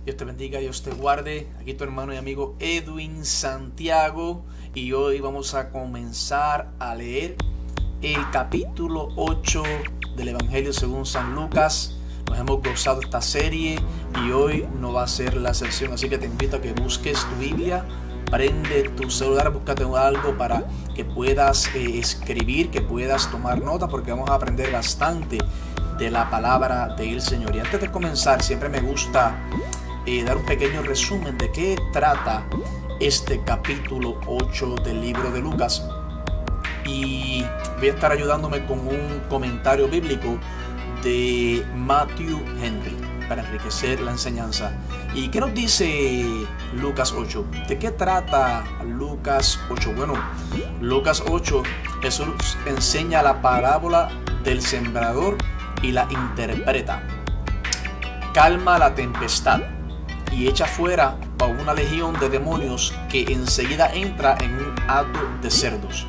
Dios te bendiga, Dios te guarde. Aquí tu hermano y amigo Edwin Santiago. Y hoy vamos a comenzar a leer el capítulo 8 del Evangelio según San Lucas. Nos hemos gozado esta serie y hoy no va a ser la excepción. Así que te invito a que busques tu Biblia, prende tu celular, búscate algo para que puedas escribir, que puedas tomar nota, porque vamos a aprender bastante de la palabra del Señor. Y antes de comenzar, siempre me gusta dar un pequeño resumen de qué trata este capítulo 8 del libro de Lucas. Y voy a estar ayudándome con un comentario bíblico de Matthew Henry para enriquecer la enseñanza. ¿Y qué nos dice Lucas 8? ¿De qué trata Lucas 8? Bueno, Lucas 8, Jesús enseña la parábola del sembrador y la interpreta. Calma la tempestad y echa fuera a una legión de demonios que enseguida entra en un hato de cerdos.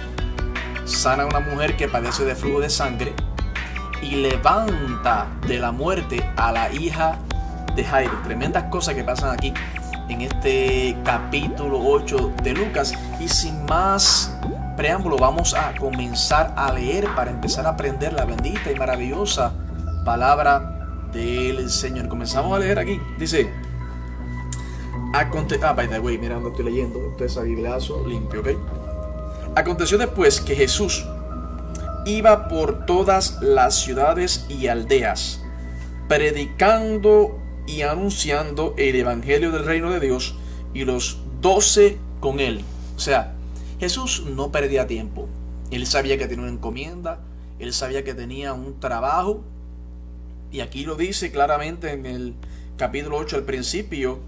Sana a una mujer que padece de flujo de sangre y levanta de la muerte a la hija de Jairo. Tremendas cosas que pasan aquí en este capítulo 8 de Lucas. Y sin más preámbulo, vamos a comenzar a leer para empezar a aprender la bendita y maravillosa palabra del Señor. Comenzamos a leer aquí. Dice: by the way, mira, no estoy leyendo, entonces a bibliazo limpio, ¿ok? Aconteció después que Jesús iba por todas las ciudades y aldeas, predicando y anunciando el evangelio del reino de Dios, y los 12 con él. O sea, Jesús no perdía tiempo. Él sabía que tenía una encomienda, él sabía que tenía un trabajo, y aquí lo dice claramente en el capítulo 8 al principio,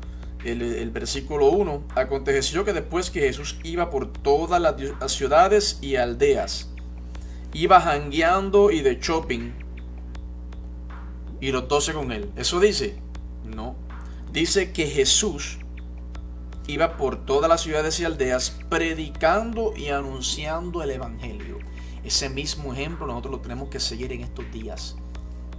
el versículo 1. Aconteció que después que Jesús iba por todas las ciudades y aldeas, iba jangueando y de shopping, y los 12 con él. ¿Eso dice? No. Dice que Jesús iba por todas las ciudades y aldeas predicando y anunciando el evangelio. Ese mismo ejemplo nosotros lo tenemos que seguir en estos días.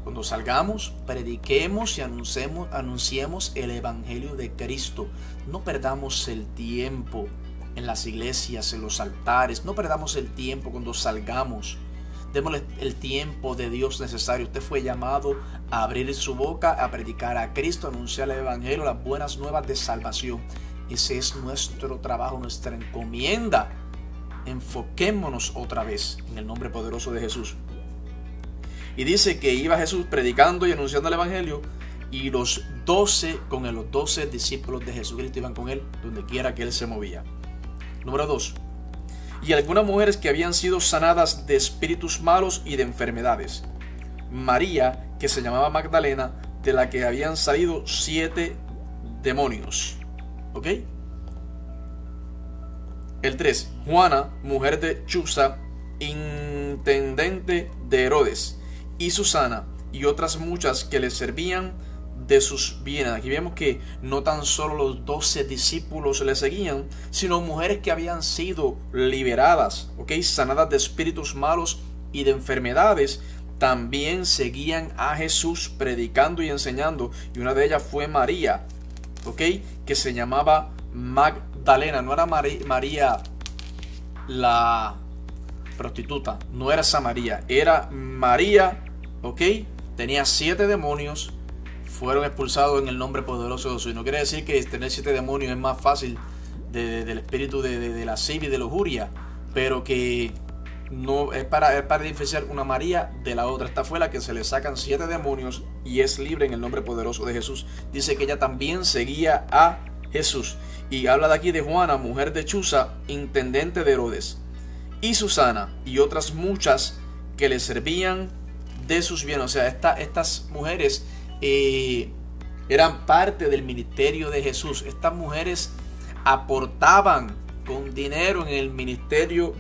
Cuando salgamos, prediquemos y anunciemos el evangelio de Cristo. No perdamos el tiempo en las iglesias, en los altares. No perdamos el tiempo cuando salgamos. Démosle el tiempo de Dios necesario. Usted fue llamado a abrir su boca, a predicar a Cristo, a anunciar el evangelio, las buenas nuevas de salvación. Ese es nuestro trabajo, nuestra encomienda. Enfoquémonos otra vez en el nombre poderoso de Jesús. Y dice que iba Jesús predicando y anunciando el evangelio, y los 12 con él, los 12 discípulos de Jesucristo iban con él donde quiera que él se movía. Número 2. Y algunas mujeres que habían sido sanadas de espíritus malos y de enfermedades. María, que se llamaba Magdalena, de la que habían salido 7 demonios. ¿Ok? El 3. Juana, mujer de Chuza, intendente de Herodes, y Susana, y otras muchas que le servían de sus bienes. Aquí vemos que no tan solo los 12 discípulos le seguían, sino mujeres que habían sido liberadas, sanadas de espíritus malos y de enfermedades, también seguían a Jesús predicando y enseñando. Y una de ellas fue María, que se llamaba Magdalena. No era María la prostituta, no era esa María, era María, tenía 7 demonios, fueron expulsados en el nombre poderoso de Jesús. No quiere decir que tener 7 demonios es más fácil del espíritu de la lascivia y de lujuria, pero que no es para diferenciar una María de la otra. Esta fue la que se le sacan 7 demonios y es libre en el nombre poderoso de Jesús. Dice que ella también seguía a Jesús. Y habla de aquí de Juana, mujer de Chuza, intendente de Herodes, y Susana, y otras muchas que le servían de sus bienes. O sea, estas mujeres eran parte del ministerio de Jesús. Estas mujeres aportaban con dinero en el ministerio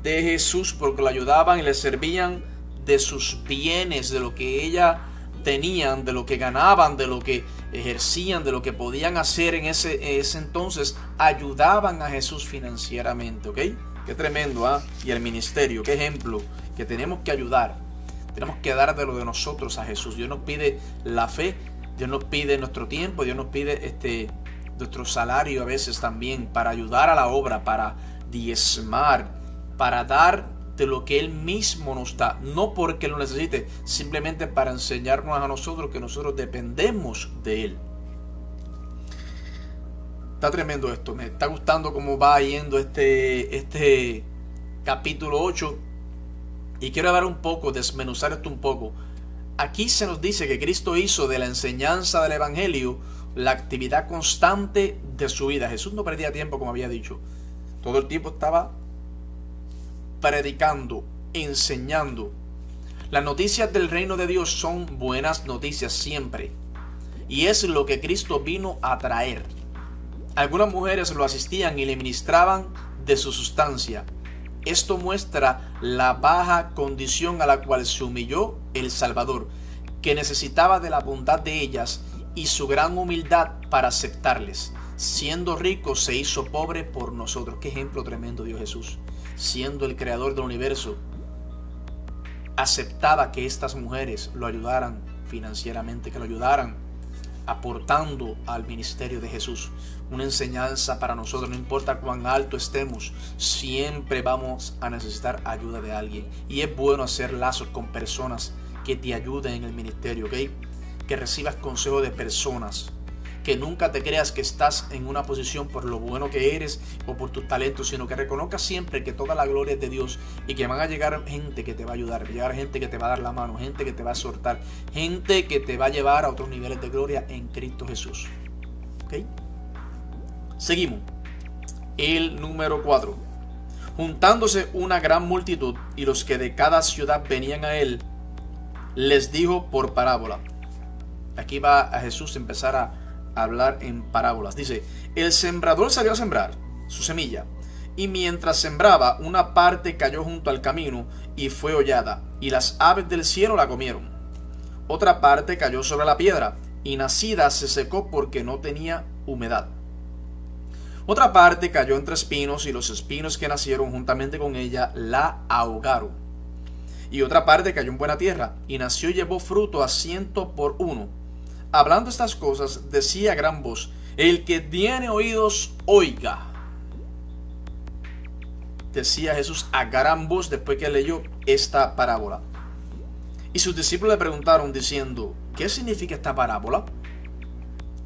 de Jesús, porque lo ayudaban y le servían de sus bienes, de lo que ella tenían, de lo que ganaban, de lo que ejercían, de lo que podían hacer en ese entonces. Ayudaban a Jesús financieramente, Qué tremendo, y el ministerio, qué ejemplo, que tenemos que ayudar, tenemos que dar de lo de nosotros a Jesús. Dios nos pide la fe Dios nos pide nuestro tiempo, Dios nos pide nuestro salario a veces también, para ayudar a la obra, para diezmar, para dar de lo que Él mismo nos da, no porque lo necesite, simplemente para enseñarnos a nosotros que nosotros dependemos de Él. Está tremendo esto, me está gustando cómo va yendo este capítulo 8, y quiero hablar un poco, desmenuzar esto un poco. Aquí se nos dice que Cristo hizo de la enseñanza del Evangelio la actividad constante de su vida. Jesús no perdía tiempo, como había dicho. Todo el tiempo estaba predicando, enseñando. Las noticias del reino de Dios son buenas noticias siempre, y es lo que Cristo vino a traer. Algunas mujeres lo asistían y le ministraban de su sustancia. Esto muestra la baja condición a la cual se humilló el Salvador, que necesitaba de la bondad de ellas y su gran humildad para aceptarles. Siendo rico, se hizo pobre por nosotros. Qué ejemplo tremendo dio Jesús. Siendo el creador del universo, aceptaba que estas mujeres lo ayudaran financieramente, que lo ayudaran aportando al ministerio de Jesús. Una enseñanza para nosotros. No importa cuán alto estemos, siempre vamos a necesitar ayuda de alguien, y es bueno hacer lazos con personas que te ayuden en el ministerio, ¿ok? Que recibas consejo de personas, que nunca te creas que estás en una posición por lo bueno que eres o por tus talentos, sino que reconozcas siempre que toda la gloria es de Dios, y que van a llegar gente que te va a ayudar, va a llegar gente que te va a dar la mano, gente que te va a exhortar, gente que te va a llevar a otros niveles de gloria en Cristo Jesús. ¿Ok? Seguimos. El número 4. Juntándose una gran multitud y los que de cada ciudad venían a él, les dijo por parábola. Aquí va a Jesús a empezar a hablar en parábolas. Dice: el sembrador salió a sembrar su semilla, y mientras sembraba, una parte cayó junto al camino y fue hollada, y las aves del cielo la comieron. Otra parte cayó sobre la piedra, y nacida se secó porque no tenía humedad. Otra parte cayó entre espinos, y los espinos que nacieron juntamente con ella la ahogaron. Y otra parte cayó en buena tierra, y nació y llevó fruto a 100 por uno. Hablando estas cosas, decía a gran voz: el que tiene oídos, oiga. Decía Jesús a gran voz después que leyó esta parábola. Y sus discípulos le preguntaron diciendo: ¿qué significa esta parábola?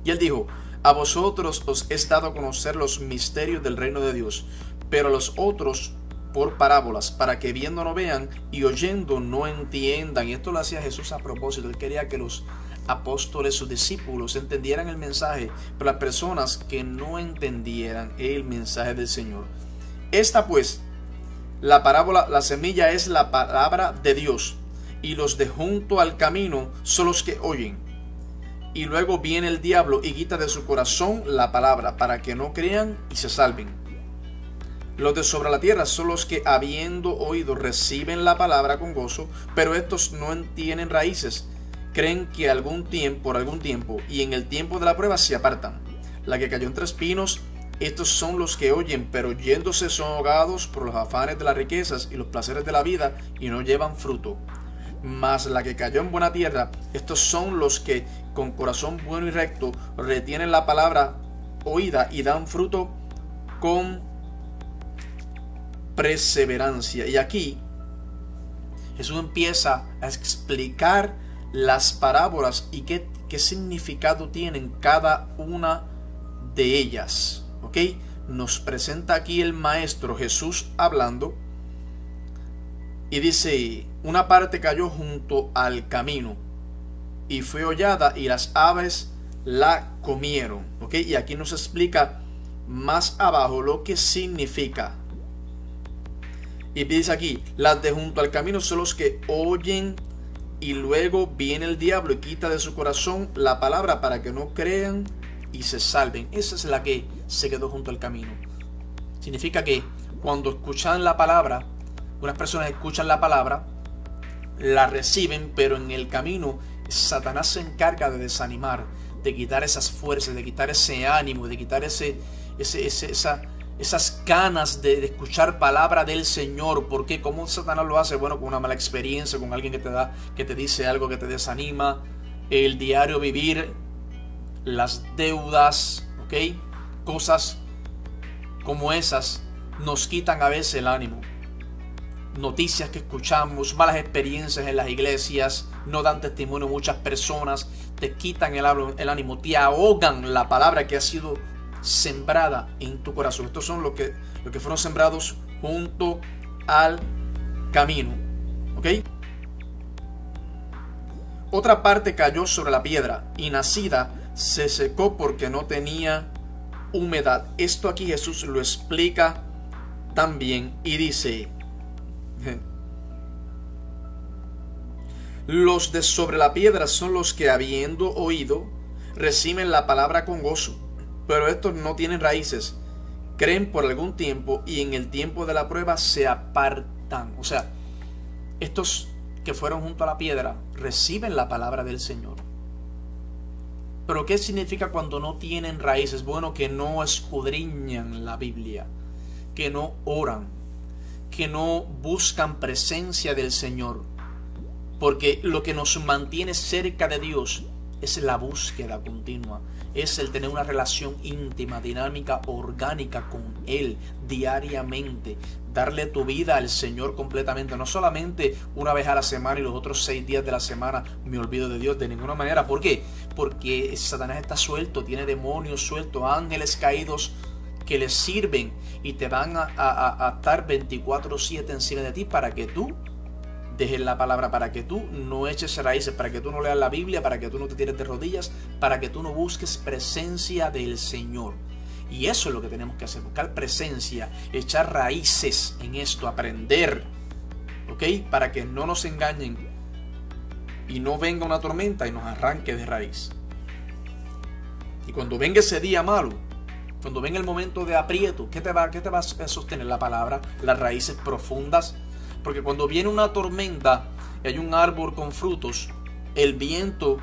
Y él dijo: a vosotros os es dado a conocer los misterios del reino de Dios, pero a los otros por parábolas, para que viendo no vean y oyendo no entiendan. Y esto lo hacía Jesús a propósito. Él quería que los apóstoles, sus discípulos, entendieran el mensaje, pero las personas que no entendieran el mensaje del Señor. Esta pues, la parábola, la semilla es la palabra de Dios, y los de junto al camino son los que oyen. Y luego viene el diablo y quita de su corazón la palabra, para que no crean y se salven. Los de sobre la tierra son los que, habiendo oído, reciben la palabra con gozo, pero estos no tienen raíces. Creen que por algún tiempo, y en el tiempo de la prueba se apartan. La que cayó entre espinos, estos son los que oyen, pero yéndose son ahogados por los afanes de las riquezas y los placeres de la vida, y no llevan fruto. Mas la que cayó en buena tierra, estos son los que con corazón bueno y recto retienen la palabra oída y dan fruto con perseverancia. Y aquí Jesús empieza a explicar las parábolas y qué significado tienen cada una de ellas. ¿Ok? Nos presenta aquí el maestro Jesús hablando, y dice: una parte cayó junto al camino y fue hollada, y las aves la comieron. ¿Ok? Y aquí nos explica más abajo lo que significa. Y dice aquí: las de junto al camino son los que oyen, y luego viene el diablo y quita de su corazón la palabra, para que no crean y se salven. Esa es la que se quedó junto al camino. Significa que cuando escuchan la palabra, unas personas escuchan la palabra, la reciben, pero en el camino Satanás se encarga de desanimar, de quitar esas fuerzas, de quitar ese ánimo, de quitar esas ganas de escuchar palabra del Señor. Porque ¿cómo Satanás lo hace? Bueno, con una mala experiencia, con alguien que te dice algo que te desanima, el diario vivir las deudas, ¿ok? Cosas como esas nos quitan a veces el ánimo. Noticias que escuchamos, malas experiencias en las iglesias, no dan testimonio muchas personas, te quitan el ánimo, te ahogan la palabra que ha sido sembrada en tu corazón. Estos son los que fueron sembrados junto al camino, ¿ok? Otra parte cayó sobre la piedra y nacida se secó porque no tenía humedad. Esto aquí Jesús lo explica también y dice: los de sobre la piedra son los que, habiendo oído, reciben la palabra con gozo, pero estos no tienen raíces, creen por algún tiempo y en el tiempo de la prueba se apartan. O sea, estos que fueron junto a la piedra reciben la palabra del Señor. Pero ¿qué significa cuando no tienen raíces? Bueno, que no escudriñan la Biblia, que no oran, que no buscan presencia del Señor. Porque lo que nos mantiene cerca de Dios es la búsqueda continua, es el tener una relación íntima, dinámica, orgánica con Él diariamente. Darle tu vida al Señor completamente, no solamente una vez a la semana y los otros 6 días de la semana me olvido de Dios, de ninguna manera. ¿Por qué? Porque Satanás está suelto, tiene demonios sueltos, ángeles caídos que le sirven y te van a estar 24/7 encima de ti para que tú dejes la palabra, para que tú no eches raíces, para que tú no leas la Biblia, para que tú no te tires de rodillas, para que tú no busques presencia del Señor. Y eso es lo que tenemos que hacer, buscar presencia, echar raíces en esto, aprender, ¿ok? Para que no nos engañen y no venga una tormenta y nos arranque de raíz. Y cuando venga ese día malo, cuando venga el momento de aprieto, ¿qué te va a sostener? La palabra, las raíces profundas. Porque cuando viene una tormenta y hay un árbol con frutos, el viento,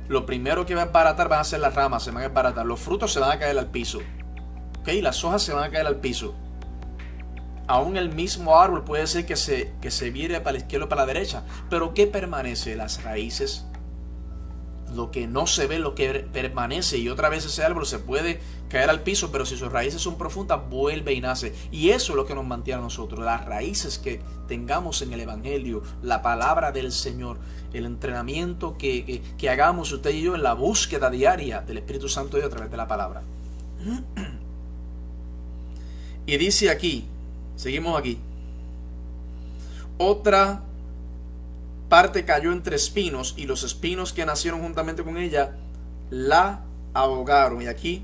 lo primero que va a desbaratar van a ser las ramas, se van a desbaratar, los frutos se van a caer al piso, ¿ok? Las hojas se van a caer al piso. Aún el mismo árbol puede ser que se vire para la izquierda o para la derecha, pero ¿qué permanece? Las raíces. Lo que no se ve, lo que permanece. Y otra vez ese árbol se puede caer al piso, pero si sus raíces son profundas, vuelve y nace. Y eso es lo que nos mantiene a nosotros, las raíces que tengamos en el Evangelio, la palabra del Señor, el entrenamiento que hagamos usted y yo en la búsqueda diaria del Espíritu Santo de Dios a través de la palabra. Y dice aquí, seguimos aquí, otra parte cayó entre espinos y los espinos que nacieron juntamente con ella la ahogaron. Y aquí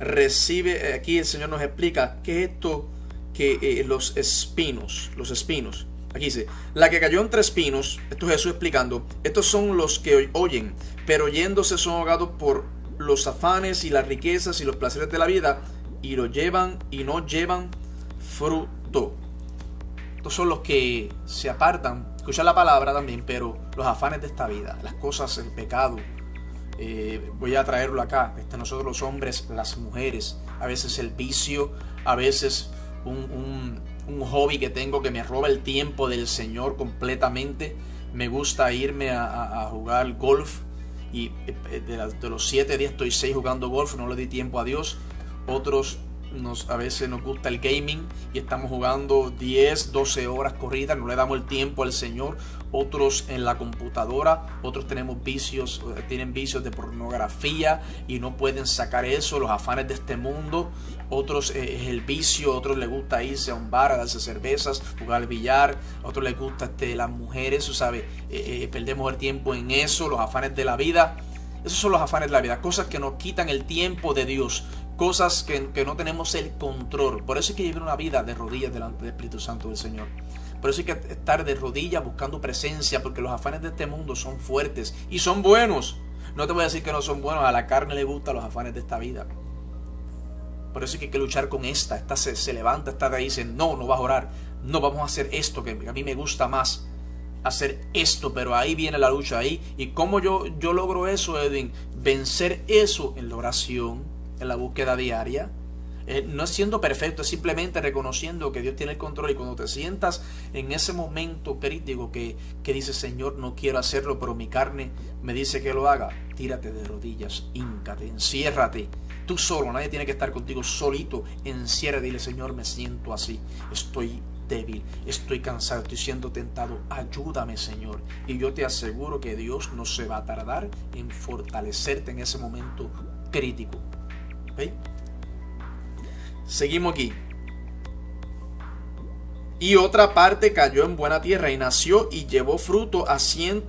el Señor nos explica qué es esto, que los espinos. Aquí dice, la que cayó entre espinos, esto es Jesús explicando, estos son los que oyen, pero oyéndose son ahogados por los afanes y las riquezas y los placeres de la vida, y lo llevan y no llevan fruto. Estos son los que se apartan, escuchan la palabra también, pero los afanes de esta vida, las cosas, el pecado. Voy a traerlo acá, nosotros los hombres, las mujeres, a veces el vicio, a veces un hobby que tengo que me roba el tiempo del Señor completamente. Me gusta irme a jugar golf y de los 7 días estoy 6 jugando golf, no le di tiempo a Dios. Otros a veces nos gusta el gaming y estamos jugando 10, 12 horas corridas, no le damos el tiempo al Señor. Otros en la computadora, otros tienen vicios de pornografía y no pueden sacar eso, los afanes de este mundo. Otros es el vicio, otros les gusta irse a un bar a darse cervezas, jugar al billar, otros les gusta las mujeres, ¿sabes? Perdemos el tiempo en eso, los afanes de la vida. Esos son los afanes de la vida, cosas que nos quitan el tiempo de Dios, cosas que no tenemos el control. Por eso hay que vivir una vida de rodillas delante del Espíritu Santo del Señor. Por eso hay que estar de rodillas buscando presencia, porque los afanes de este mundo son fuertes y son buenos. No te voy a decir que no son buenos, a la carne le gustan los afanes de esta vida. Por eso hay que luchar con esta se levanta, esta de ahí, dice, no vas a orar, no vamos a hacer esto, que a mí me gusta más hacer esto, pero ahí viene la lucha ahí. ¿Y cómo yo logro eso, Edwin? Vencer eso en la oración, en la búsqueda diaria, No es siendo perfecto, es simplemente reconociendo que Dios tiene el control. Y cuando te sientas en ese momento crítico que dices, Señor, no quiero hacerlo, pero mi carne me dice que lo haga, tírate de rodillas, híncate, enciérrate. Tú solo, nadie tiene que estar contigo, solito, enciérrate, dile, Señor, me siento así, estoy débil, estoy cansado, estoy siendo tentado, ayúdame, Señor. Y yo te aseguro que Dios no se va a tardar en fortalecerte en ese momento crítico. ¿Okay? Seguimos aquí. Y otra parte cayó en buena tierra y nació y llevó fruto a 100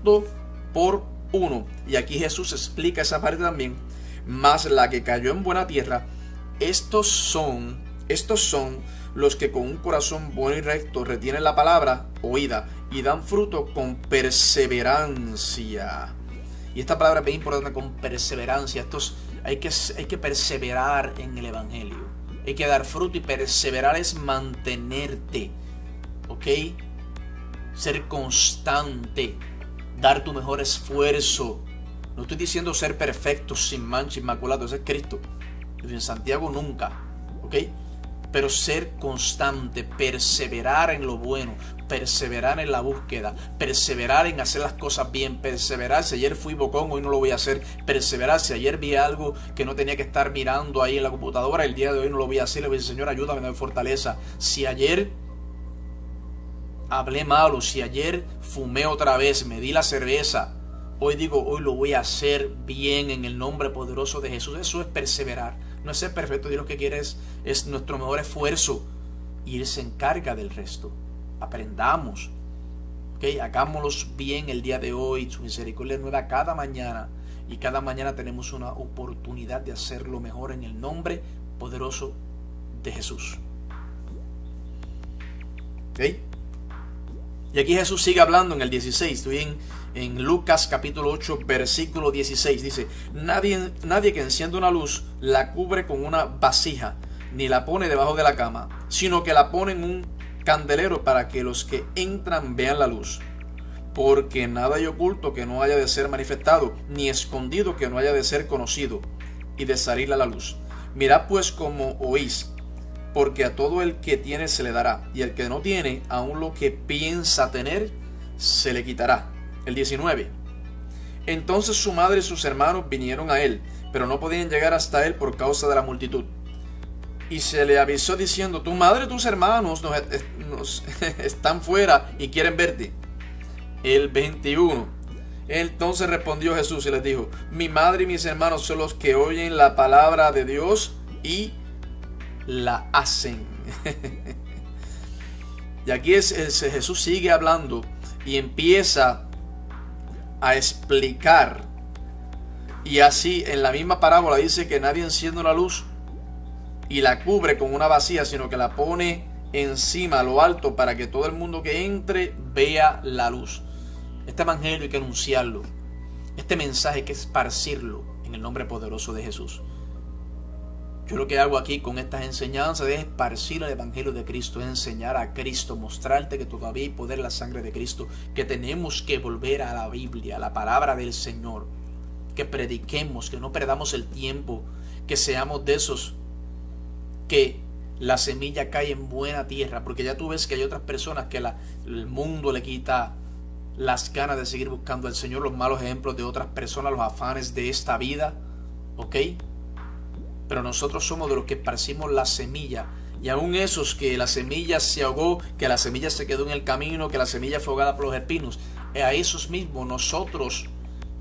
por 1. Y aquí Jesús explica esa parte también. Mas la que cayó en buena tierra, estos son los que con un corazón bueno y recto retienen la palabra oída y dan fruto con perseverancia. Y esta palabra es bien importante, con perseverancia. Hay que perseverar en el evangelio. Hay que dar fruto, y perseverar es mantenerte, ¿ok? Ser constante, dar tu mejor esfuerzo. No estoy diciendo ser perfecto, sin mancha, inmaculado, ese es Cristo. En Santiago nunca, ¿ok? Pero ser constante, perseverar en lo bueno, perseverar en la búsqueda, perseverar en hacer las cosas bien, perseverar si ayer fui bocón, hoy no lo voy a hacer, perseverar si ayer vi algo que no tenía que estar mirando ahí en la computadora, el día de hoy no lo voy a hacer, le voy a decir, Señor, ayúdame, dame fortaleza. Si ayer hablé malo, si ayer fumé otra vez, me di la cerveza, hoy digo, hoy lo voy a hacer bien en el nombre poderoso de Jesús. Eso es perseverar. No es ser perfecto. Dios lo que quiere es nuestro mejor esfuerzo. Y Él se encarga del resto. Aprendamos. ¿Okay? Hagámoslos bien el día de hoy. Su misericordia es nueva cada mañana. Y cada mañana tenemos una oportunidad de hacerlo mejor en el nombre poderoso de Jesús. ¿Okay? Y aquí Jesús sigue hablando en el 16. Estoy en Lucas capítulo 8 versículo 16. Dice, nadie que encienda una luz la cubre con una vasija, ni la pone debajo de la cama, sino que la pone en un candelero para que los que entran vean la luz. Porque nada hay oculto que no haya de ser manifestado, ni escondido que no haya de ser conocido y de salir a la luz. Mirad pues como oís, porque a todo el que tiene se le dará, y el que no tiene, aun lo que piensa tener, se le quitará. El 19. Entonces su madre y sus hermanos vinieron a él, pero no podían llegar hasta él por causa de la multitud. Y se le avisó diciendo, tu madre y tus hermanos nos están fuera y quieren verte. El 21. Entonces respondió Jesús y les dijo, mi madre y mis hermanos son los que oyen la palabra de Dios y la hacen. Y aquí Jesús sigue hablando y empieza a explicar. Y así en la misma parábola dice que nadie enciende una luz y la cubre con una vasija, sino que la pone encima a lo alto para que todo el mundo que entre vea la luz. Este evangelio hay que anunciarlo. Este mensaje hay que esparcirlo en el nombre poderoso de Jesús. Yo lo que hago aquí con estas enseñanzas es esparcir el evangelio de Cristo, es enseñar a Cristo, mostrarte que todavía hay poder en la sangre de Cristo, que tenemos que volver a la Biblia, a la palabra del Señor, que prediquemos, que no perdamos el tiempo, que seamos de esos que la semilla cae en buena tierra, porque ya tú ves que hay otras personas que el mundo le quita las ganas de seguir buscando al Señor, los malos ejemplos de otras personas, los afanes de esta vida, ¿ok? Pero nosotros somos de los que esparcimos la semilla. Y aún esos que la semilla se ahogó, que la semilla se quedó en el camino, que la semilla fue ahogada por los espinos, a esos mismos nosotros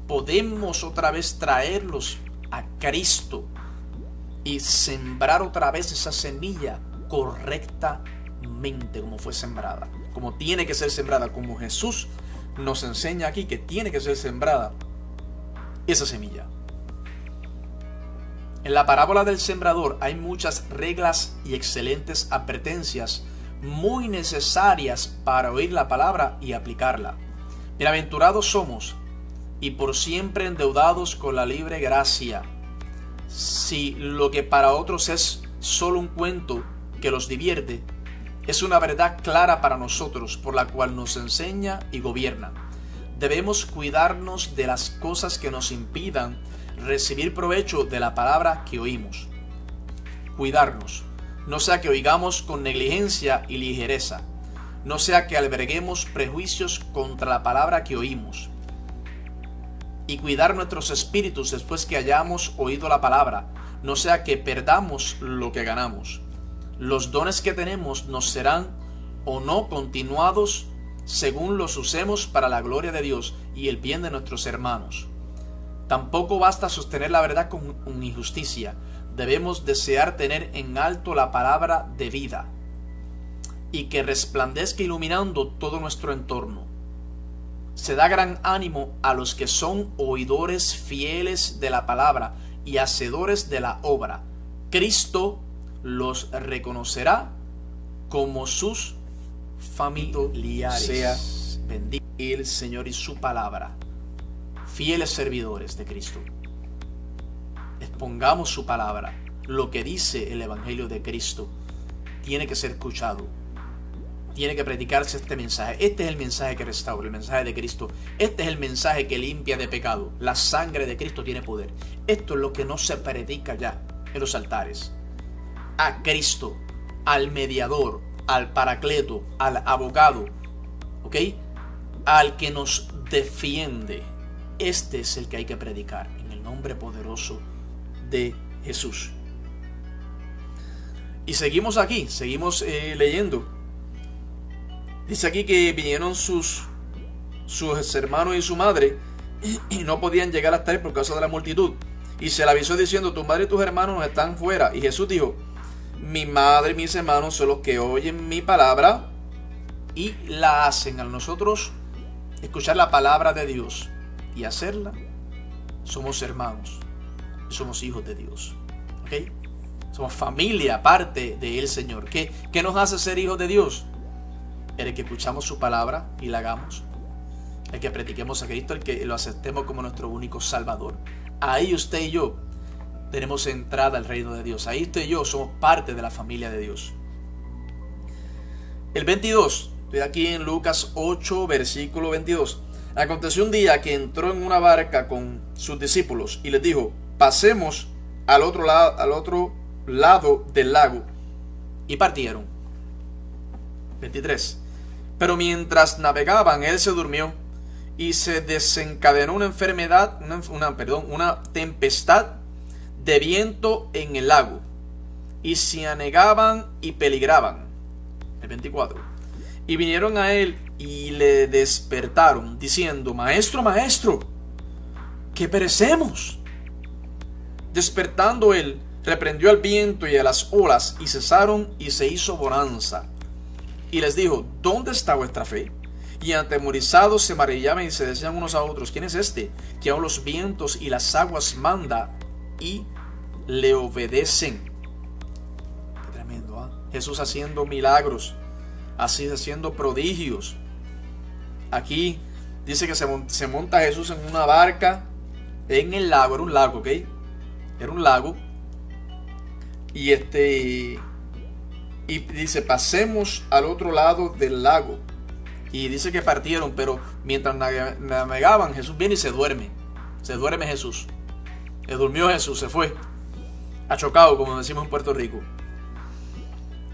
podemos otra vez traerlos a Cristo y sembrar otra vez esa semilla correctamente como fue sembrada, como tiene que ser sembrada, como Jesús nos enseña aquí que tiene que ser sembrada esa semilla. En la parábola del sembrador hay muchas reglas y excelentes advertencias muy necesarias para oír la palabra y aplicarla. Bienaventurados somos y por siempre endeudados con la libre gracia. Si lo que para otros es solo un cuento que los divierte, es una verdad clara para nosotros por la cual nos enseña y gobierna. Debemos cuidarnos de las cosas que nos impidan recibir provecho de la palabra que oímos. Cuidarnos. no sea que oigamos con negligencia y ligereza, no sea que alberguemos prejuicios contra la palabra que oímos, y cuidar nuestros espíritus después que hayamos oído la palabra, no sea que perdamos lo que ganamos. Los dones que tenemos nos serán o no continuados según los usemos para la gloria de Dios y el bien de nuestros hermanos. Tampoco basta sostener la verdad con injusticia. Debemos desear tener en alto la palabra de vida y que resplandezca iluminando todo nuestro entorno. Se da gran ánimo a los que son oidores fieles de la palabra y hacedores de la obra. Cristo los reconocerá como sus familiares. Sea bendito el Señor y su palabra. Fieles servidores de Cristo. Expongamos su palabra. Lo que dice el Evangelio de Cristo tiene que ser escuchado. Tiene que predicarse este mensaje. Este es el mensaje que restaura, el mensaje de Cristo. Este es el mensaje que limpia de pecado. La sangre de Cristo tiene poder. Esto es lo que no se predica ya en los altares. A Cristo, al mediador, al paracleto, al abogado, ¿ok? Al que nos defiende. Este es el que hay que predicar en el nombre poderoso de Jesús. Y seguimos aquí, seguimos leyendo. Dice aquí que vinieron sus hermanos y su madre y no podían llegar hasta él por causa de la multitud. Y se le avisó diciendo: tu madre y tus hermanos están fuera. Y Jesús dijo: mi madre y mis hermanos son los que oyen mi palabra y la hacen. Al nosotros escuchar la palabra de Dios y hacerla, somos hermanos y somos hijos de Dios. ¿Ok? Somos familia, parte del Señor. ¿Qué nos hace ser hijos de Dios? El que escuchamos su palabra y la hagamos. El que prediquemos a Cristo, el que lo aceptemos como nuestro único Salvador. Ahí usted y yo tenemos entrada al reino de Dios. Ahí usted y yo somos parte de la familia de Dios. El 22, estoy aquí en Lucas 8, versículo 22. Aconteció un día que entró en una barca con sus discípulos y les dijo: pasemos al otro lado del lago. Y partieron. 23. Pero mientras navegaban, él se durmió y se desencadenó una tempestad de viento en el lago, y se anegaban y peligraban. El 24. Y vinieron a él y le despertaron, diciendo: Maestro, maestro, que perecemos. Despertando él, reprendió al viento y a las olas, y cesaron, y se hizo bonanza. Y les dijo: ¿dónde está vuestra fe? Y atemorizados se maravillaban y se decían unos a otros: ¿quién es este que aun los vientos y las aguas manda y le obedecen? Qué tremendo, ¿eh? Jesús haciendo milagros, así haciendo prodigios. Aquí dice que se monta Jesús en una barca en el lago. Era un lago, ¿ok? Era un lago. Y dice: pasemos al otro lado del lago. Y dice que partieron, pero mientras navegaban, Jesús viene y se duerme. Se duerme Jesús. Se durmió Jesús, se fue. Achocado, como decimos en Puerto Rico.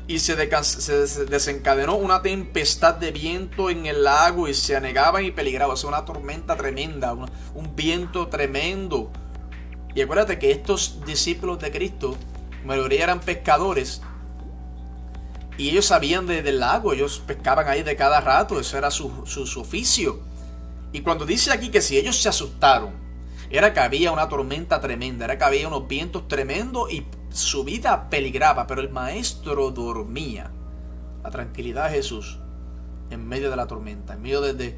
Y se desencadenó una tempestad de viento en el lago y se anegaban y peligraban. O sea, una tormenta tremenda, un viento tremendo. Y acuérdate que estos discípulos de Cristo, la mayoría eran pescadores. Y ellos sabían del lago, ellos pescaban ahí de cada rato, eso era su oficio. Y cuando dice aquí que si ellos se asustaron, era que había una tormenta tremenda, era que había unos vientos tremendos y su vida peligraba, pero el maestro dormía. La tranquilidad de Jesús en medio de la tormenta, en medio del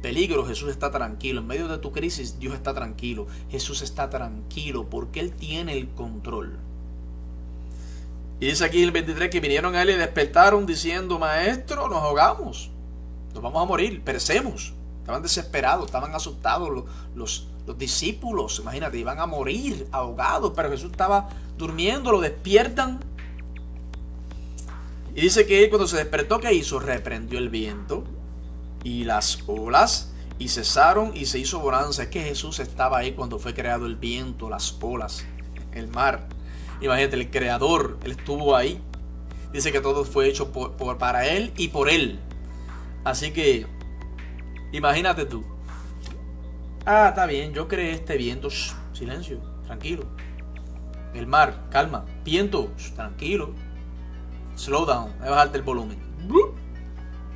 peligro, Jesús está tranquilo. En medio de tu crisis, Dios está tranquilo. Jesús está tranquilo porque Él tiene el control. Y dice aquí el 23 que vinieron a él y despertaron diciendo: Maestro, nos ahogamos, nos vamos a morir, perecemos. Estaban desesperados, estaban asustados los discípulos, imagínate, iban a morir ahogados, pero Jesús estaba durmiendo, lo despiertan. Y dice que él, cuando se despertó, ¿qué hizo? Reprendió el viento y las olas y cesaron y se hizo bonanza. Es que Jesús estaba ahí cuando fue creado el viento, las olas, el mar. Imagínate, el creador, él estuvo ahí. Dice que todo fue hecho para él y por él. Así que, imagínate tú. Ah, está bien, yo creé este viento. Shh, silencio, tranquilo. El mar, calma. Viento, shh, tranquilo. Slow down, voy a bajarte el volumen.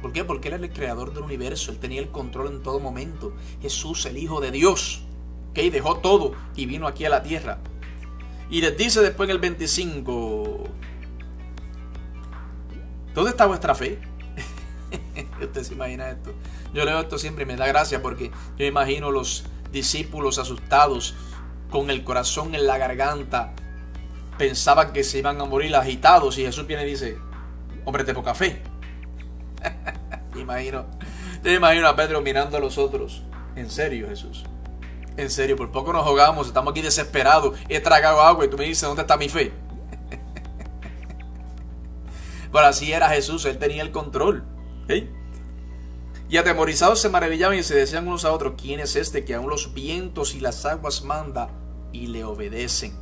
¿Por qué? Porque él era el creador del universo. Él tenía el control en todo momento. Jesús, el Hijo de Dios, que dejó todo y vino aquí a la tierra. Y les dice después en el 25: ¿dónde está vuestra fe? Usted se imagina esto. Yo leo esto siempre y me da gracia, porque yo imagino los discípulos asustados, con el corazón en la garganta, pensaban que se iban a morir agitados, y Jesús viene y dice: hombre de poca fe. Yo imagino a Pedro mirando a los otros. En serio, Jesús, en serio, por poco nos ahogamos, estamos aquí desesperados, he tragado agua y tú me dices: ¿dónde está mi fe? Pero así era Jesús, él tenía el control. ¿Sí? Y atemorizados se maravillaban y se decían unos a otros: ¿quién es este que aún los vientos y las aguas manda y le obedecen?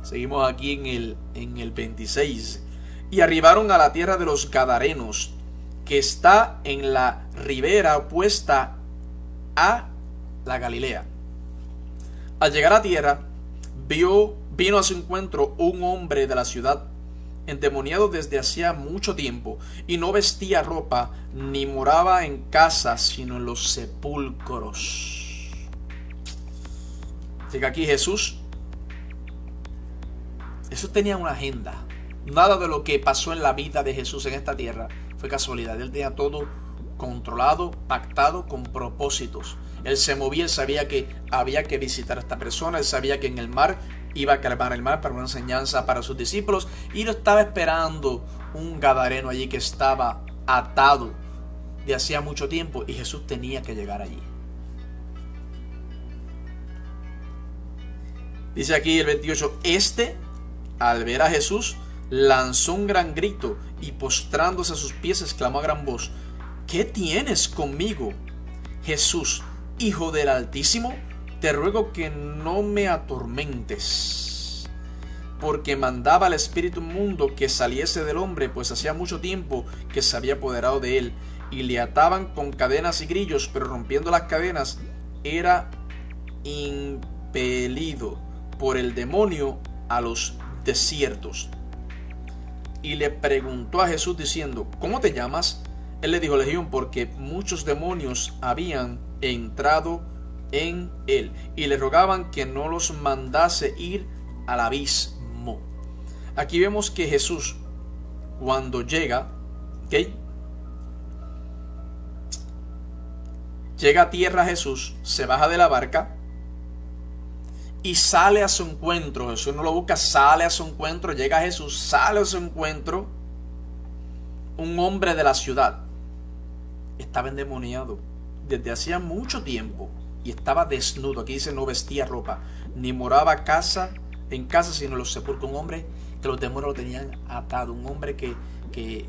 Seguimos aquí en el 26. Y arribaron a la tierra de los Gadarenos, que está en la ribera opuesta a la Galilea. Al llegar a tierra, vino a su encuentro un hombre de la ciudad, endemoniado desde hacía mucho tiempo, y no vestía ropa, ni moraba en casa, sino en los sepulcros. Así que aquí Jesús tenía una agenda. Nada de lo que pasó en la vida de Jesús en esta tierra fue casualidad. Él tenía todo controlado, pactado, con propósitos. Él se movía, él sabía que había que visitar a esta persona, él sabía que en el mar iba a calmar el mar para una enseñanza para sus discípulos, y lo estaba esperando un gadareno allí que estaba atado de hacía mucho tiempo, y Jesús tenía que llegar allí. Dice aquí el 28: al ver a Jesús, lanzó un gran grito y postrándose a sus pies exclamó a gran voz: ¿qué tienes conmigo, Jesús, Hijo del Altísimo? Te ruego que no me atormentes. Porque mandaba al espíritu inmundo que saliese del hombre, pues hacía mucho tiempo que se había apoderado de él, y le ataban con cadenas y grillos, pero rompiendo las cadenas era impelido por el demonio a los desiertos. Y le preguntó a Jesús diciendo: ¿cómo te llamas? Él le dijo: Legión, porque muchos demonios habían entrado en él, y le rogaban que no los mandase ir al abismo. Aquí vemos que Jesús, cuando llega, llega a tierra, Jesús se baja de la barca y sale a su encuentro. Jesús no lo busca, sale a su encuentro. Llega Jesús, sale a su encuentro un hombre de la ciudad. Estaba endemoniado desde hacía mucho tiempo y estaba desnudo. Aquí dice: no vestía ropa, ni moraba en casa, sino en los sepulcros. Un hombre que los demonios lo tenían atado. Un hombre que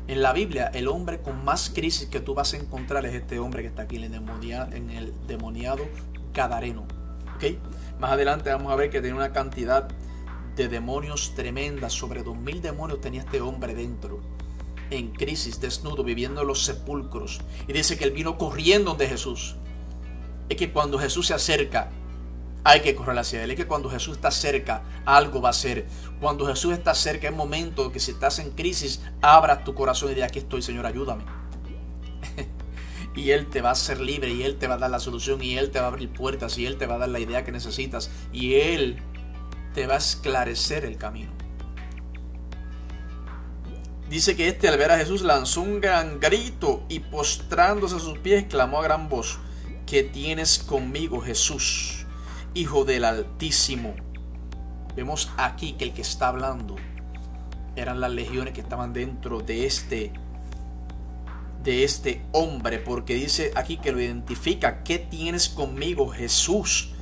en la Biblia, el hombre con más crisis que tú vas a encontrar es este hombre que está aquí en el demoniado gadareno. ¿Okay? Más adelante vamos a ver que tenía una cantidad de demonios tremenda. Sobre 2000 demonios tenía este hombre dentro, en crisis, desnudo, viviendo en los sepulcros. Y dice que él vino corriendo donde Jesús. Es que cuando Jesús se acerca, hay que correr hacia él. Es que cuando Jesús está cerca, algo va a hacer. Cuando Jesús está cerca, es momento que si estás en crisis, abras tu corazón y digas: aquí estoy, Señor, ayúdame. Y Él te va a hacer libre, y Él te va a dar la solución, y Él te va a abrir puertas, y Él te va a dar la idea que necesitas, y Él te va a esclarecer el camino. Dice que al ver a Jesús lanzó un gran grito y postrándose a sus pies clamó a gran voz: ¿qué tienes conmigo, Jesús, Hijo del Altísimo? Vemos aquí que el que está hablando eran las legiones que estaban dentro de este hombre, porque dice aquí que lo identifica: ¿qué tienes conmigo, Jesús,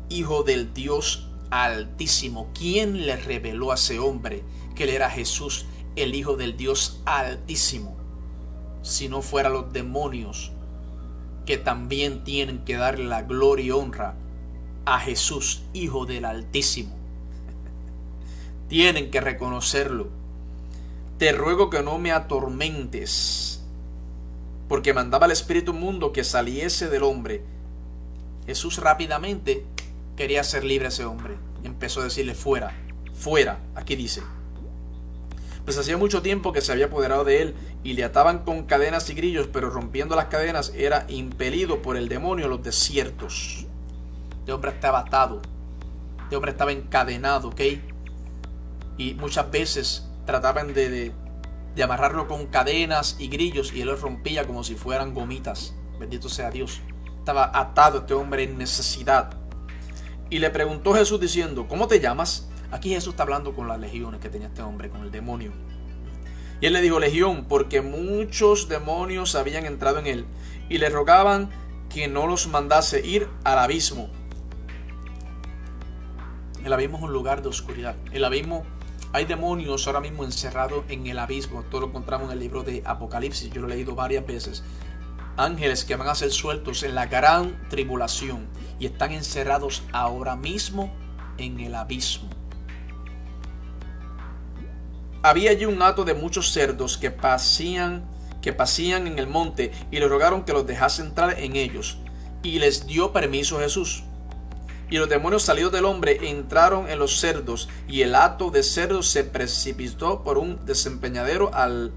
Hijo del Dios Altísimo? ¿Quién le reveló a ese hombre que él era Jesús, el Hijo del Dios Altísimo? Si no fuera los demonios, que también tienen que darle la gloria y honra a Jesús, Hijo del Altísimo. Tienen que reconocerlo. Te ruego que no me atormentes, porque mandaba al espíritu inmundo que saliese del hombre. Jesús rápidamente quería hacer libre a ese hombre. Empezó a decirle: fuera, fuera. Aquí dice: pues hacía mucho tiempo que se había apoderado de él, y le ataban con cadenas y grillos, pero rompiendo las cadenas era impelido por el demonio a los desiertos. Este hombre estaba atado, este hombre estaba encadenado, ¿ok? Y muchas veces trataban de amarrarlo con cadenas y grillos, y él los rompía como si fueran gomitas. Bendito sea Dios. Estaba atado este hombre en necesidad. Y le preguntó Jesús diciendo: ¿cómo te llamas? Aquí Jesús está hablando con las legiones que tenía este hombre, con el demonio. Y él le dijo: legión, porque muchos demonios habían entrado en él, y le rogaban que no los mandase ir al abismo. El abismo es un lugar de oscuridad. El abismo, hay demonios ahora mismo encerrados en el abismo. Esto lo encontramos en el libro de Apocalipsis. Yo lo he leído varias veces. Ángeles que van a ser sueltos en la gran tribulación y están encerrados ahora mismo en el abismo. Había allí un hato de muchos cerdos que pasían en el monte, y le rogaron que los dejase entrar en ellos, y les dio permiso Jesús. Y los demonios salidos del hombre entraron en los cerdos, y el hato de cerdos se precipitó por un desempeñadero al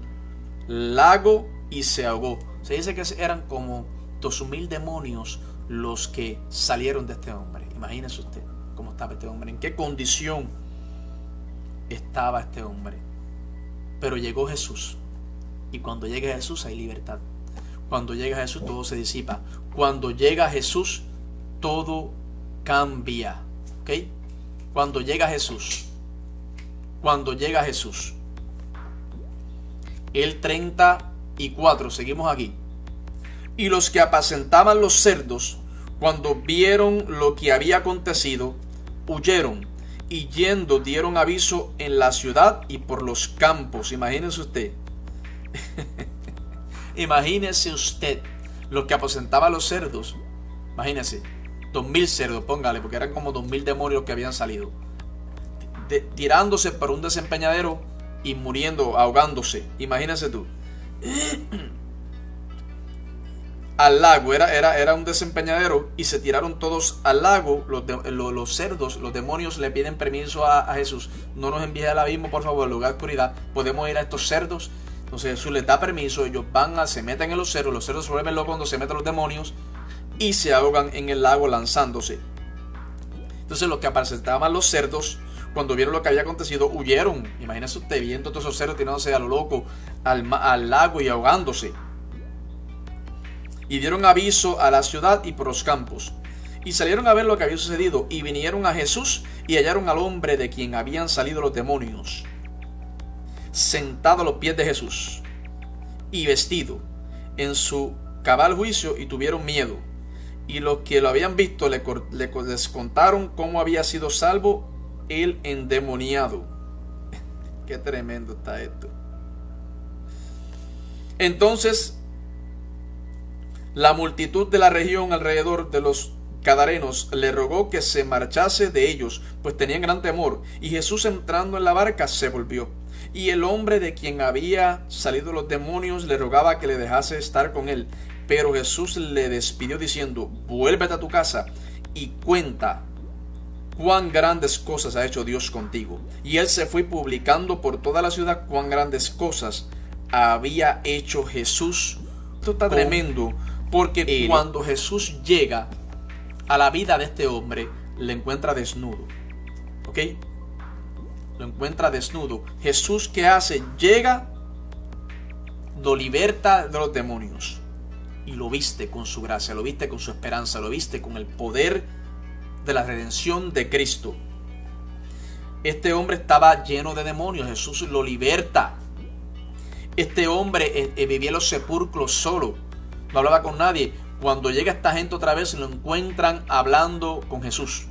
lago y se ahogó. Se dice que eran como 2000 demonios los que salieron de este hombre. Imagínese usted cómo estaba este hombre, en qué condición estaba este hombre. Pero llegó Jesús, y cuando llega Jesús hay libertad. Cuando llega Jesús todo se disipa. Cuando llega Jesús todo cambia, ¿ok? Cuando llega Jesús, el 34, seguimos aquí. Y los que apacentaban los cerdos, cuando vieron lo que había acontecido, huyeron, y yendo dieron aviso en la ciudad y por los campos. Imagínese usted. Imagínese usted los que apacentaban los cerdos. Imagínese, 2000 cerdos, póngale, porque eran como 2000 demonios que habían salido, tirándose por un desempeñadero y muriendo, ahogándose. Imagínese tú. Al lago, era un desempeñadero, y se tiraron todos al lago. Los cerdos, los demonios le piden permiso a Jesús: no nos envíe al abismo, por favor, al lugar de oscuridad, podemos ir a estos cerdos. Entonces Jesús les da permiso, ellos se meten en los cerdos se vuelven locos cuando se meten los demonios, y se ahogan en el lago lanzándose. Entonces los que apacentaban los cerdos, cuando vieron lo que había acontecido, huyeron. Imagínese usted viendo todos esos cerdos tirándose a lo loco al lago y ahogándose. Y dieron aviso a la ciudad y por los campos. Y salieron a ver lo que había sucedido, y vinieron a Jesús, y hallaron al hombre de quien habían salido los demonios, sentado a los pies de Jesús, y vestido en su cabal juicio, y tuvieron miedo. Y los que lo habían visto les contaron cómo había sido salvo el endemoniado. Qué tremendo está esto. Entonces la multitud de la región alrededor de los Gadarenos le rogó que se marchase de ellos, pues tenían gran temor. Y Jesús, entrando en la barca, se volvió. Y el hombre de quien había salido los demonios le rogaba que le dejase estar con él. Pero Jesús le despidió diciendo: vuélvete a tu casa y cuenta cuán grandes cosas ha hecho Dios contigo. Y él se fue publicando por toda la ciudad cuán grandes cosas había hecho Jesús. Esto está tremendo, porque cuando Jesús llega a la vida de este hombre, le encuentra desnudo. ¿Ok? Lo encuentra desnudo. Jesús, ¿qué hace? Llega, lo liberta de los demonios y lo viste con su gracia, lo viste con su esperanza, lo viste con el poder de la redención de Cristo. Este hombre estaba lleno de demonios. Jesús lo liberta. Este hombre vivía en los sepulcros solo, no hablaba con nadie. Cuando llega esta gente otra vez, lo encuentran hablando con Jesús.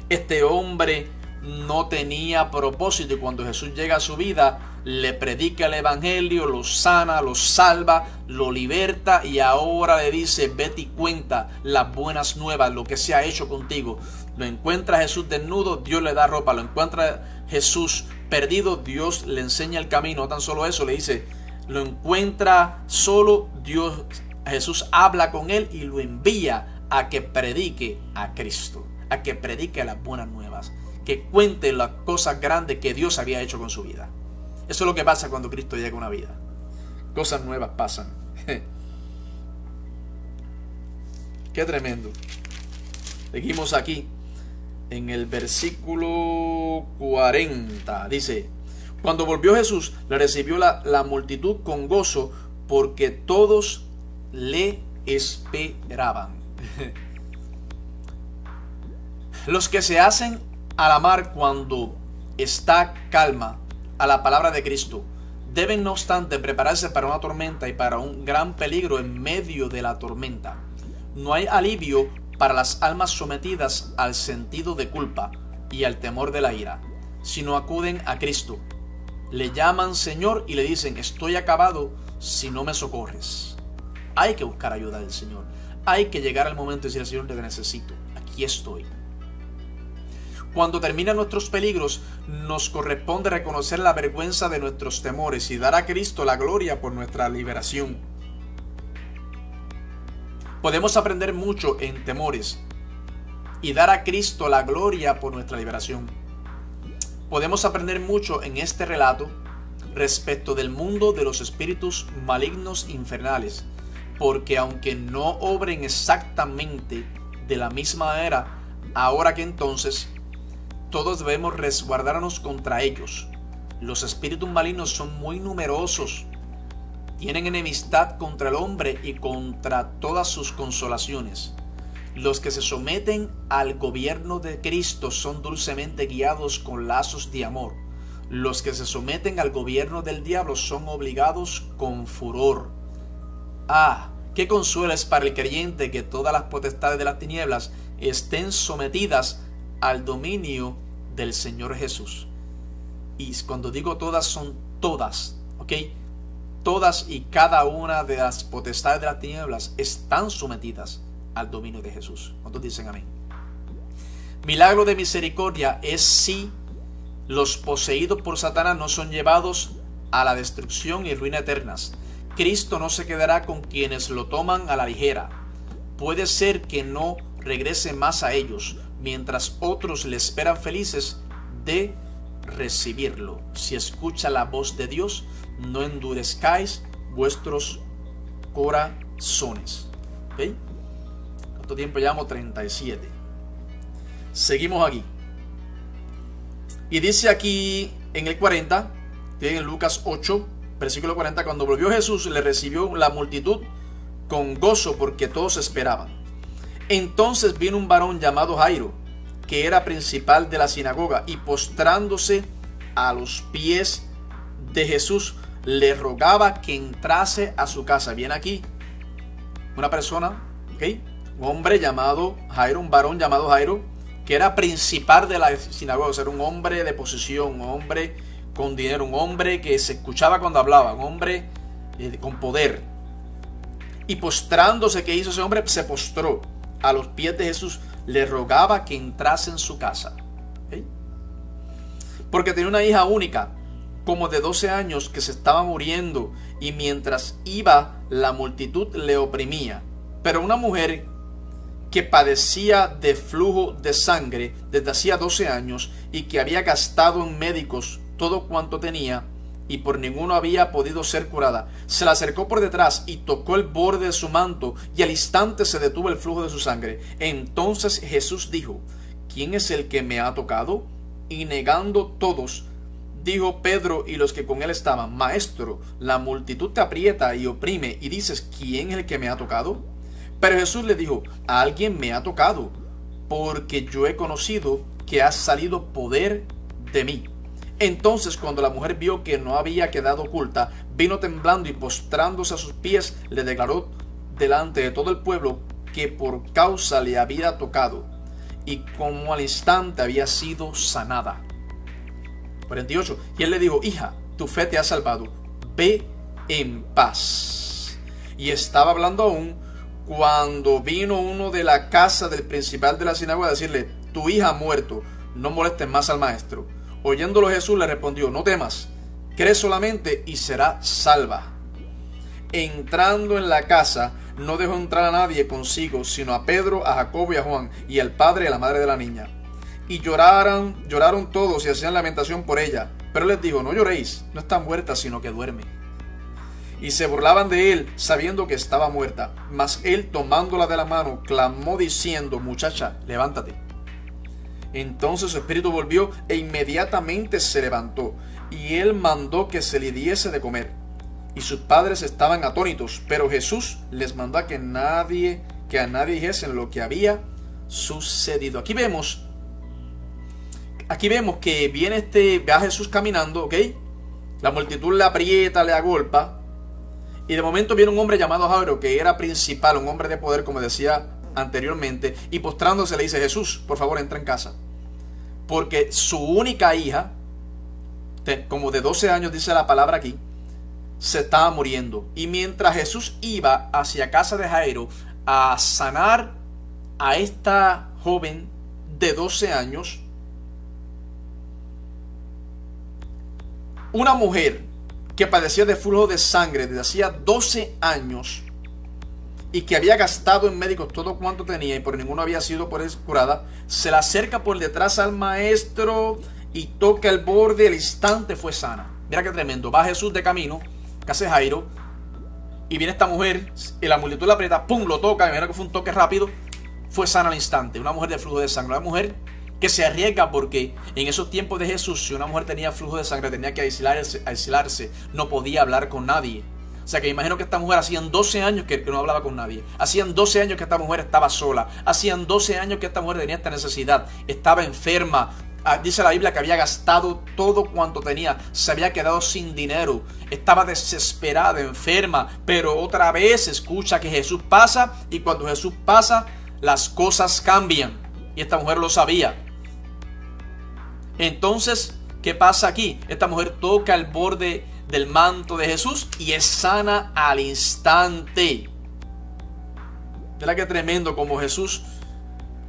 Este hombre no tenía propósito, y cuando Jesús llega a su vida, le predica el evangelio, lo sana, lo salva, lo liberta, y ahora le dice: vete y cuenta las buenas nuevas, lo que se ha hecho contigo. Lo encuentra Jesús desnudo, Dios le da ropa. Lo encuentra Jesús perdido, Dios le enseña el camino. No tan solo eso, le dice, lo encuentra solo, Jesús habla con él y lo envía a que predique a Cristo, a que predique las buenas nuevas, que cuente las cosas grandes que Dios había hecho con su vida. Eso es lo que pasa cuando Cristo llega a una vida. Cosas nuevas pasan. Qué tremendo. Seguimos aquí en el versículo 40. Dice, cuando volvió Jesús, le recibió la multitud con gozo, porque todos le esperaban. Los que se hacen a la mar cuando está calma a la palabra de Cristo deben, no obstante, prepararse para una tormenta y para un gran peligro en medio de la tormenta. No hay alivio para las almas sometidas al sentido de culpa y al temor de la ira, sino acuden a Cristo, le llaman Señor y le dicen, estoy acabado si no me socorres. Hay que buscar ayuda del Señor. Hay que llegar al momento y decir al Señor, te necesito, aquí estoy. Cuando terminan nuestros peligros, nos corresponde reconocer la vergüenza de nuestros temores y dar a Cristo la gloria por nuestra liberación. Podemos aprender mucho en temores y dar a Cristo la gloria por nuestra liberación. Podemos aprender mucho en este relato respecto del mundo de los espíritus malignos infernales, porque aunque no obren exactamente de la misma manera ahora que entonces, todos debemos resguardarnos contra ellos. Los espíritus malignos son muy numerosos, tienen enemistad contra el hombre y contra todas sus consolaciones. Los que se someten al gobierno de Cristo son dulcemente guiados con lazos de amor. Los que se someten al gobierno del diablo son obligados con furor. Ah, qué consuelo es para el creyente que todas las potestades de las tinieblas estén sometidas al dominio del Señor Jesús. Y cuando digo todas, son todas, ¿ok? Todas y cada una de las potestades de las tinieblas están sometidas al dominio de Jesús. ¿Cuántos dicen amén? Milagro de misericordia es si los poseídos por Satanás no son llevados a la destrucción y ruina eternas. Cristo no se quedará con quienes lo toman a la ligera. Puede ser que no regrese más a ellos, mientras otros le esperan felices de recibirlo. Si escucha la voz de Dios, no endurezcáis vuestros corazones. ¿Okay? ¿Cuánto tiempo llevamos? 37. Seguimos aquí. Y dice aquí en el 40, en Lucas 8, versículo 40, cuando volvió Jesús, le recibió la multitud con gozo porque todos esperaban. Entonces vino un varón llamado Jairo, que era principal de la sinagoga, y postrándose a los pies de Jesús, le rogaba que entrase a su casa. Viene aquí una persona, ¿okay? Un hombre llamado Jairo, un varón llamado Jairo, que era principal de la sinagoga, o sea, era un hombre de posición, un hombre con dinero, un hombre que se escuchaba cuando hablaba, un hombre con poder. Y postrándose, ¿qué hizo ese hombre? Se postró a los pies de Jesús, le rogaba que entrase en su casa. ¿Okay? Porque tenía una hija única, como de 12 años, que se estaba muriendo, y mientras iba, la multitud le oprimía. Pero una mujer que padecía de flujo de sangre desde hacía 12 años y que había gastado en médicos todo cuanto tenía y por ninguno había podido ser curada, se le acercó por detrás y tocó el borde de su manto, y al instante se detuvo el flujo de su sangre. Entonces Jesús dijo: ¿quién es el que me ha tocado? Y negando todos, dijo Pedro y los que con él estaban: Maestro, la multitud te aprieta y oprime, y dices: ¿quién es el que me ha tocado? Pero Jesús le dijo: alguien me ha tocado, porque yo he conocido que ha salido poder de mí. Entonces, cuando la mujer vio que no había quedado oculta, vino temblando y postrándose a sus pies, le declaró delante de todo el pueblo que por causa le había tocado, y como al instante había sido sanada. 48. Y él le dijo: hija, tu fe te ha salvado, ve en paz. Y estaba hablando aún cuando vino uno de la casa del principal de la sinagoga a decirle: tu hija ha muerto, no molestes más al maestro. Oyéndolo Jesús le respondió: no temas, cree solamente y será salva. Entrando en la casa, no dejó entrar a nadie consigo, sino a Pedro, a Jacobo y a Juan, y al padre y a la madre de la niña. Y lloraron todos y hacían lamentación por ella. Pero él les dijo: no lloréis, no está muerta, sino que duerme. Y se burlaban de él, sabiendo que estaba muerta. Mas él, tomándola de la mano, clamó diciendo: muchacha, levántate. Entonces su espíritu volvió e inmediatamente se levantó. Y él mandó que se le diese de comer. Y sus padres estaban atónitos, pero Jesús les mandó que a nadie dijesen lo que había sucedido. Aquí vemos que ve a Jesús caminando, ¿ok? La multitud le aprieta, le agolpa, y de momento viene un hombre llamado Jairo, que era principal, un hombre de poder, como decía anteriormente, y postrándose le dice: Jesús, por favor, entra en casa, porque su única hija, como de 12 años dice la palabra aquí, se estaba muriendo. Y mientras Jesús iba hacia casa de Jairo a sanar a esta joven de 12 años, una mujer que padecía de flujo de sangre desde hacía 12 años y que había gastado en médicos todo cuanto tenía y por ninguno había sido por eso curada, se le acerca por detrás al maestro y toca el borde. Al instante fue sana. Mira qué tremendo. Va Jesús de camino, que hace Jairo, y viene esta mujer y la multitud la aprieta, pum, lo toca. Me imagino que fue un toque rápido, fue sana al instante. Una mujer de flujo de sangre, una mujer que se arriesga, porque en esos tiempos de Jesús, si una mujer tenía flujo de sangre, tenía que aislarse, no podía hablar con nadie. O sea que me imagino que esta mujer hacían 12 años que no hablaba con nadie. Hacían 12 años que esta mujer estaba sola. Hacían 12 años que esta mujer tenía esta necesidad. Estaba enferma. Dice la Biblia que había gastado todo cuanto tenía. Se había quedado sin dinero. Estaba desesperada, enferma. Pero otra vez escucha que Jesús pasa. Y cuando Jesús pasa, las cosas cambian. Y esta mujer lo sabía. Entonces, ¿qué pasa aquí? Esta mujer toca el borde del manto de Jesús y es sana al instante. ¿Verdad qué tremendo como Jesús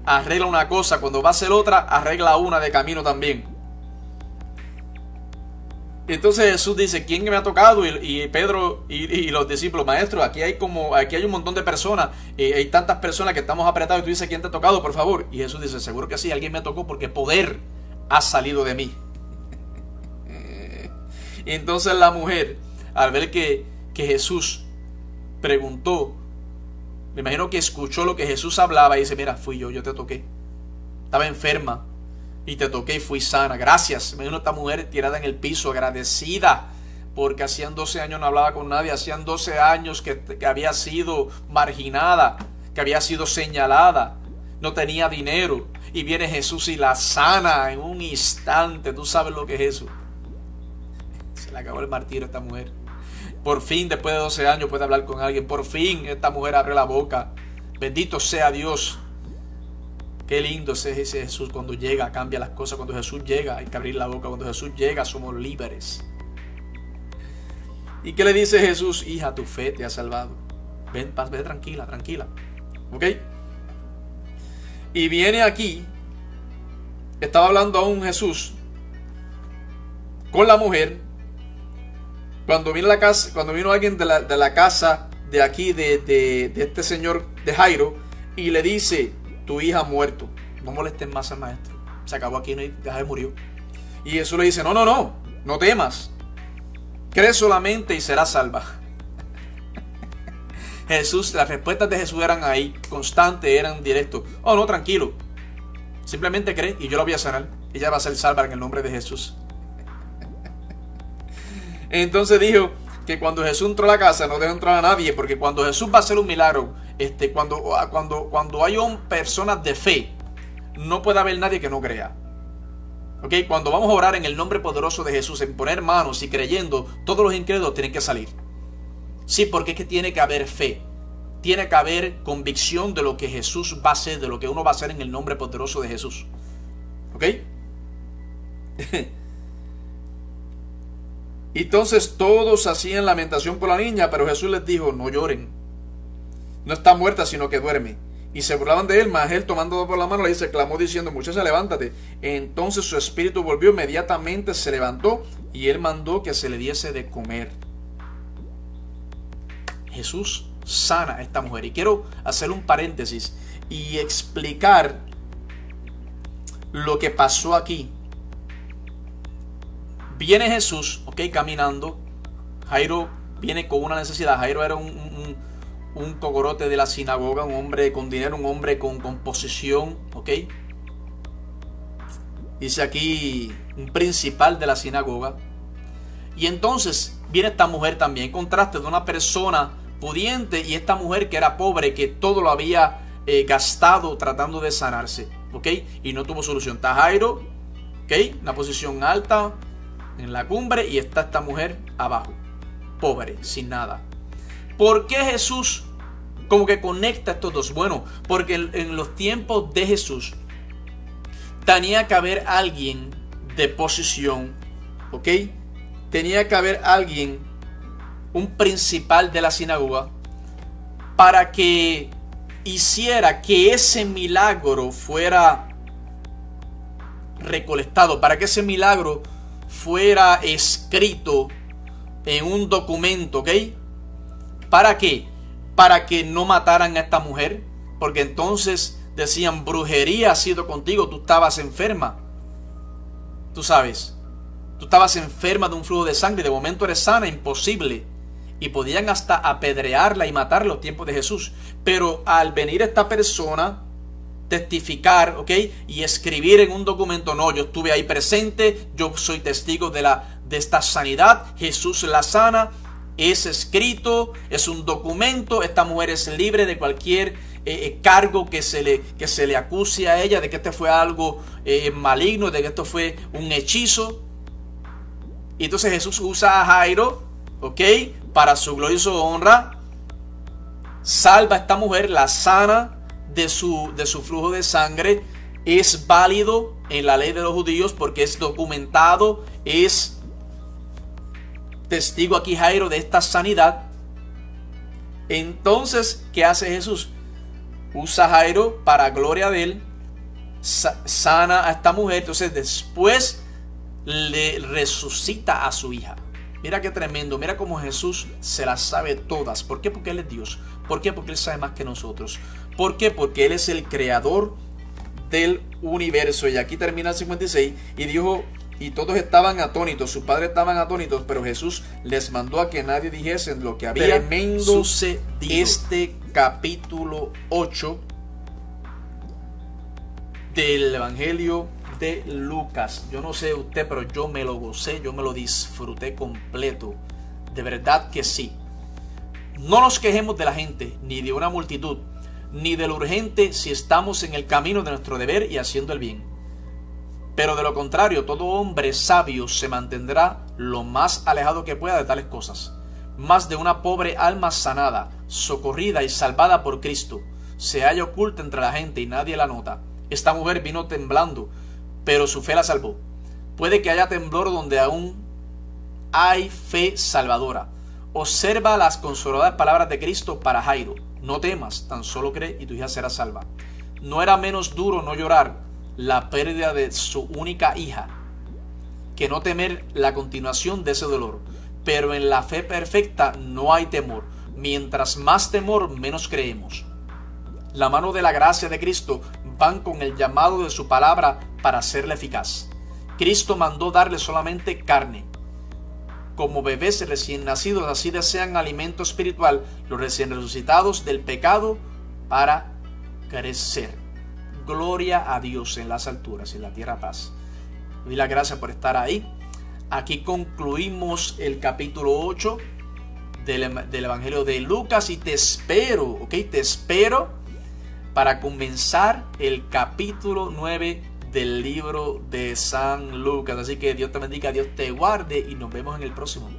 arregla una cosa, cuando va a hacer otra, arregla una de camino también? Entonces Jesús dice: ¿quién me ha tocado? Y Pedro y los discípulos: maestro, aquí hay un montón de personas, hay tantas personas que estamos apretados, y tú dices: ¿quién te ha tocado, por favor? Y Jesús dice: seguro que sí, alguien me tocó, porque poder ha salido de mí. Y entonces la mujer, al ver que Jesús preguntó, me imagino que escuchó lo que Jesús hablaba y dice: mira, fui yo te toqué. Estaba enferma y te toqué y fui sana. Gracias. Me imagino esta mujer tirada en el piso, agradecida, porque hacían 12 años no hablaba con nadie. Hacían 12 años que había sido marginada, que había sido señalada. No tenía dinero. Y viene Jesús y la sana en un instante. Tú sabes lo que es eso. Se le acabó el martirio a esta mujer. Por fin, después de 12 años, puede hablar con alguien. Por fin, esta mujer abre la boca. Bendito sea Dios. Qué lindo es ese Jesús cuando llega, cambia las cosas. Cuando Jesús llega, hay que abrir la boca. Cuando Jesús llega, somos libres. ¿Y qué le dice Jesús? Hija, tu fe te ha salvado. Ven, ve tranquila, tranquila. ¿Ok? Y viene aquí, estaba hablando aún Jesús con la mujer, cuando vino alguien de la casa de aquí, de este señor de Jairo, y le dice: tu hija ha muerto, no molesten más al maestro, se acabó aquí, ya murió. Y Jesús le dice: no temas, cree solamente y serás salva. Jesús, las respuestas de Jesús eran ahí, constantes, eran directos. Oh, no, tranquilo. Simplemente cree y yo la voy a sanar. Ella va a ser salva en el nombre de Jesús. Entonces dijo que cuando Jesús entró a la casa no dejó entrar a nadie, porque cuando Jesús va a hacer un milagro, cuando hay personas de fe, no puede haber nadie que no crea. ¿Ok? Cuando vamos a orar en el nombre poderoso de Jesús, en poner manos y creyendo, todos los incrédulos tienen que salir. Sí, porque es que tiene que haber fe. Tiene que haber convicción de lo que Jesús va a hacer, de lo que uno va a hacer en el nombre poderoso de Jesús. ¿Ok? Entonces todos hacían lamentación por la niña, pero Jesús les dijo: no lloren. No está muerta, sino que duerme. y se burlaban de él, mas él tomando por la mano le dice, clamó diciendo, muchacha, levántate. Entonces su espíritu volvió, inmediatamente se levantó y él mandó que se le diese de comer. Jesús sana a esta mujer. Y quiero hacer un paréntesis y explicar lo que pasó aquí. Viene Jesús, caminando. Jairo viene con una necesidad. Jairo era un cogorote de la sinagoga, un hombre con dinero, un hombre con posición, dice aquí un principal de la sinagoga. Y entonces viene esta mujer también, en contraste de una persona pudiente y esta mujer que era pobre, que todo lo había gastado tratando de sanarse, y no tuvo solución. Está Jairo, una posición alta en la cumbre, y está esta mujer abajo, pobre, sin nada. ¿Por qué Jesús como que conecta a estos dos? Bueno, porque en los tiempos de Jesús tenía que haber alguien de posición, tenía que haber alguien, un principal de la sinagoga, para que hiciera que ese milagro fuera recolectado, para que ese milagro fuera escrito en un documento, ¿Para qué? Para que no mataran a esta mujer, porque entonces decían, brujería ha sido contigo, tú estabas enferma, tú sabes, tú estabas enferma de un flujo de sangre, de momento eres sana, imposible. Y podían hasta apedrearla y matarla en los tiempos de Jesús. Pero al venir esta persona, testificar, y escribir en un documento, no, yo estuve ahí presente, yo soy testigo de esta sanidad, Jesús la sana, es escrito, es un documento, esta mujer es libre de cualquier cargo que se le acuse a ella, de que este fue algo maligno, de que esto fue un hechizo. Y entonces Jesús usa a Jairo, para su gloria y su honra, salva a esta mujer, la sana de su flujo de sangre. Es válido en la ley de los judíos porque es documentado, es testigo aquí Jairo de esta sanidad. Entonces, ¿qué hace Jesús? Usa a Jairo para gloria de él, sana a esta mujer. Entonces después le resucita a su hija. Mira qué tremendo, mira cómo Jesús se las sabe todas. ¿Por qué? Porque Él es Dios. ¿Por qué? Porque Él sabe más que nosotros. ¿Por qué? Porque Él es el creador del universo. Y aquí termina el 56 y dijo, y todos estaban atónitos, sus padres estaban atónitos, pero Jesús les mandó a que nadie dijese lo que había sucedido. Este capítulo 8 del Evangelio de Lucas. Yo no sé usted, pero yo me lo gocé, yo me lo disfruté completo. De verdad que sí. No nos quejemos de la gente, ni de una multitud, ni de lo urgente si estamos en el camino de nuestro deber y haciendo el bien. Pero de lo contrario, todo hombre sabio se mantendrá lo más alejado que pueda de tales cosas. Más de una pobre alma sanada, socorrida y salvada por Cristo, se halla oculta entre la gente y nadie la nota. Esta mujer vino temblando, pero su fe la salvó. Puede que haya temblor donde aún hay fe salvadora. Observa las consoladoras palabras de Cristo para Jairo. No temas, tan solo cree y tu hija será salva. No era menos duro no llorar la pérdida de su única hija que no temer la continuación de ese dolor. Pero en la fe perfecta no hay temor. Mientras más temor, menos creemos. La mano de la gracia de Cristo van con el llamado de su palabra para hacerla eficaz. Cristo mandó darle solamente carne. Como bebés recién nacidos, así desean alimento espiritual los recién resucitados del pecado para crecer. Gloria a Dios en las alturas y en la tierra paz. Doy las gracias por estar ahí. Aquí concluimos el capítulo 8 del Evangelio de Lucas y te espero, te espero para comenzar el capítulo 9 del libro de San Lucas. Así que Dios te bendiga, Dios te guarde y nos vemos en el próximo.